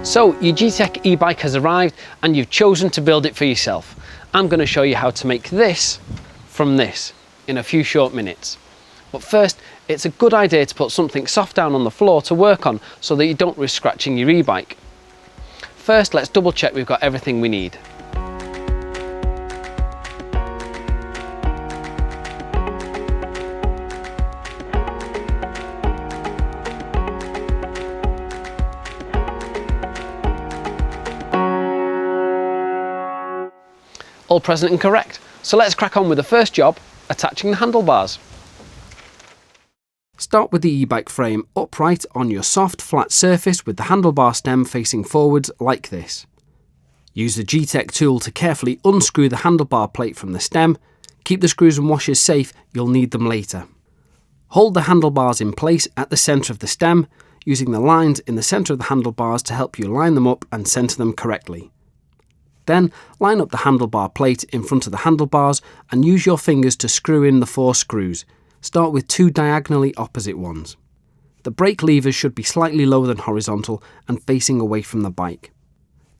So your Gtech e-bike has arrived and you've chosen to build it for yourself. I'm going to show you how to make this from this in a few short minutes. But first, it's a good idea to put something soft down on the floor to work on so that you don't risk scratching your e-bike. First, let's double check we've got everything we need. All present and correct. So let's crack on with the first job, attaching the handlebars. Start with the e-bike frame upright on your soft flat surface with the handlebar stem facing forwards like this. Use the Gtech tool to carefully unscrew the handlebar plate from the stem. Keep the screws and washers safe, you'll need them later. Hold the handlebars in place at the centre of the stem, using the lines in the centre of the handlebars to help you line them up and centre them correctly. Then line up the handlebar plate in front of the handlebars and use your fingers to screw in the 4 screws. Start with 2 diagonally opposite ones. The brake levers should be slightly lower than horizontal and facing away from the bike.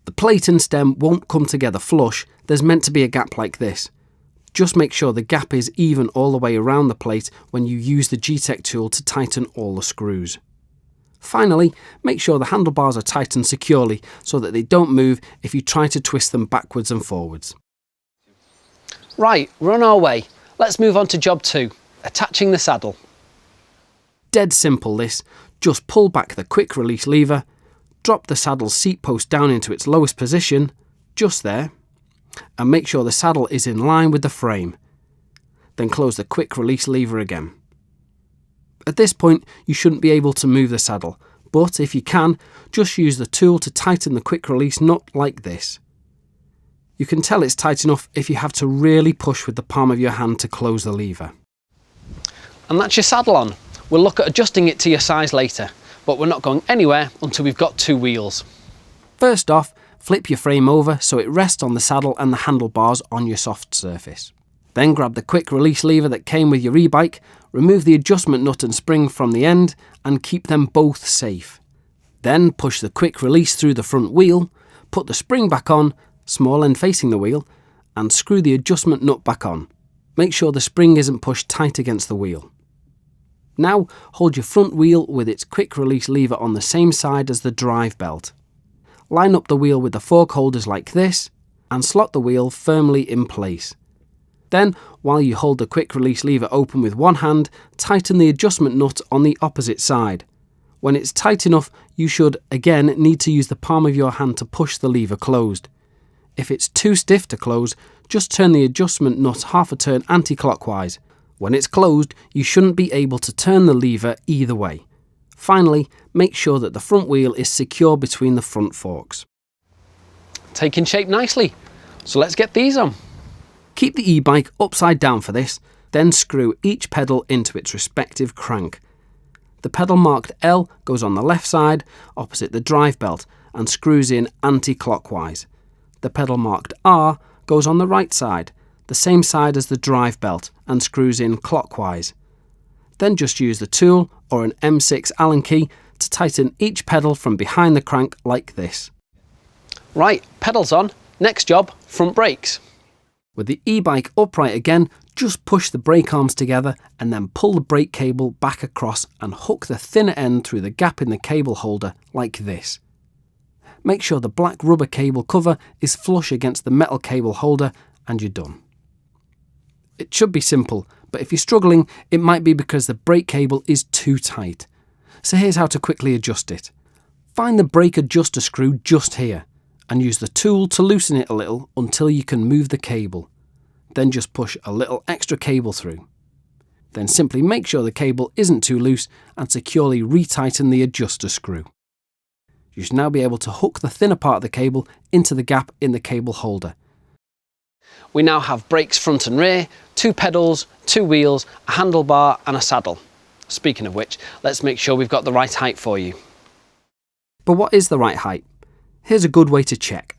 The plate and stem won't come together flush, there's meant to be a gap like this. Just make sure the gap is even all the way around the plate when you use the Gtech tool to tighten all the screws. Finally, make sure the handlebars are tightened securely so that they don't move if you try to twist them backwards and forwards. Right, we're on our way. Let's move on to job 2, attaching the saddle. Dead simple this, just pull back the quick release lever, drop the saddle seat post down into its lowest position, just there, and make sure the saddle is in line with the frame. Then close the quick release lever again. At this point, you shouldn't be able to move the saddle, but if you can, just use the tool to tighten the quick release nut like this. You can tell it's tight enough if you have to really push with the palm of your hand to close the lever. And that's your saddle on. We'll look at adjusting it to your size later, but we're not going anywhere until we've got 2 wheels. First off, flip your frame over so it rests on the saddle and the handlebars on your soft surface. Then grab the quick release lever that came with your e-bike, remove the adjustment nut and spring from the end and keep them both safe. Then push the quick release through the front wheel, put the spring back on, small end facing the wheel, and screw the adjustment nut back on. Make sure the spring isn't pushed tight against the wheel. Now hold your front wheel with its quick release lever on the same side as the drive belt. Line up the wheel with the fork holders like this and slot the wheel firmly in place. Then, while you hold the quick release lever open with one hand, tighten the adjustment nut on the opposite side. When it's tight enough, you should, again, need to use the palm of your hand to push the lever closed. If it's too stiff to close, just turn the adjustment nut half a turn anti-clockwise. When it's closed, you shouldn't be able to turn the lever either way. Finally, make sure that the front wheel is secure between the front forks. Taking shape nicely, so let's get these on. Keep the e-bike upside down for this, then screw each pedal into its respective crank. The pedal marked L goes on the left side, opposite the drive belt, and screws in anti-clockwise. The pedal marked R goes on the right side, the same side as the drive belt, and screws in clockwise. Then just use the tool or an M6 Allen key to tighten each pedal from behind the crank like this. Right, pedals on. Next job, front brakes. With the e-bike upright again, just push the brake arms together and then pull the brake cable back across and hook the thinner end through the gap in the cable holder like this. Make sure the black rubber cable cover is flush against the metal cable holder and you're done. It should be simple, but if you're struggling, it might be because the brake cable is too tight. So here's how to quickly adjust it. Find the brake adjuster screw just here and use the tool to loosen it a little until you can move the cable. Then just push a little extra cable through. Then simply make sure the cable isn't too loose and securely retighten the adjuster screw. You should now be able to hook the thinner part of the cable into the gap in the cable holder. We now have brakes front and rear, 2 pedals, 2 wheels, a handlebar and a saddle. Speaking of which, let's make sure we've got the right height for you. But what is the right height? Here's a good way to check.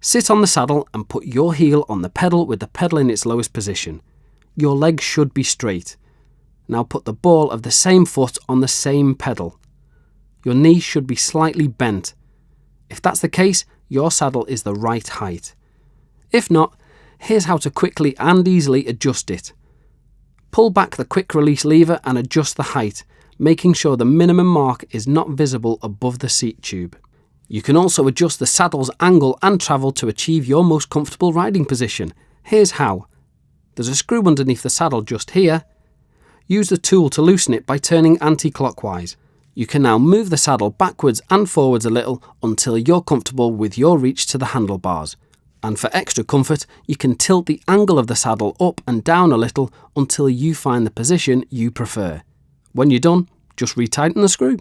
Sit on the saddle and put your heel on the pedal with the pedal in its lowest position. Your legs should be straight. Now put the ball of the same foot on the same pedal. Your knee should be slightly bent. If that's the case, your saddle is the right height. If not, here's how to quickly and easily adjust it. Pull back the quick release lever and adjust the height, making sure the minimum mark is not visible above the seat tube. You can also adjust the saddle's angle and travel to achieve your most comfortable riding position. Here's how. There's a screw underneath the saddle just here. Use the tool to loosen it by turning anti-clockwise. You can now move the saddle backwards and forwards a little until you're comfortable with your reach to the handlebars. And for extra comfort, you can tilt the angle of the saddle up and down a little until you find the position you prefer. When you're done, just retighten the screw.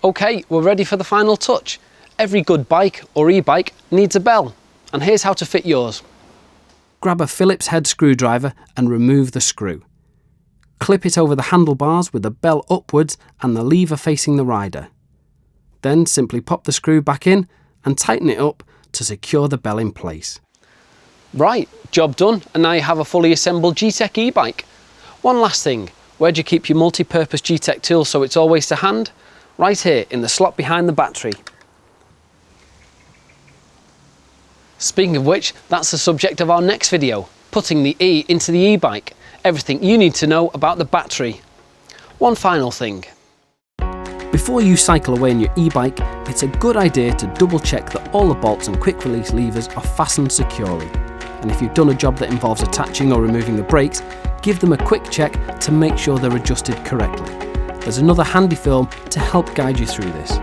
Okay, we're ready for the final touch. Every good bike or e-bike needs a bell, and here's how to fit yours. Grab a Phillips head screwdriver and remove the screw. Clip it over the handlebars with the bell upwards and the lever facing the rider. Then simply pop the screw back in and tighten it up to secure the bell in place. Right, job done, and now you have a fully assembled Gtech e-bike. One last thing, where do you keep your multi-purpose Gtech tool so it's always to hand? Right here in the slot behind the battery. Speaking of which, that's the subject of our next video, putting the E into the e-bike. Everything you need to know about the battery. One final thing. Before you cycle away in your e-bike, it's a good idea to double check that all the bolts and quick release levers are fastened securely. And if you've done a job that involves attaching or removing the brakes, give them a quick check to make sure they're adjusted correctly. There's another handy film to help guide you through this.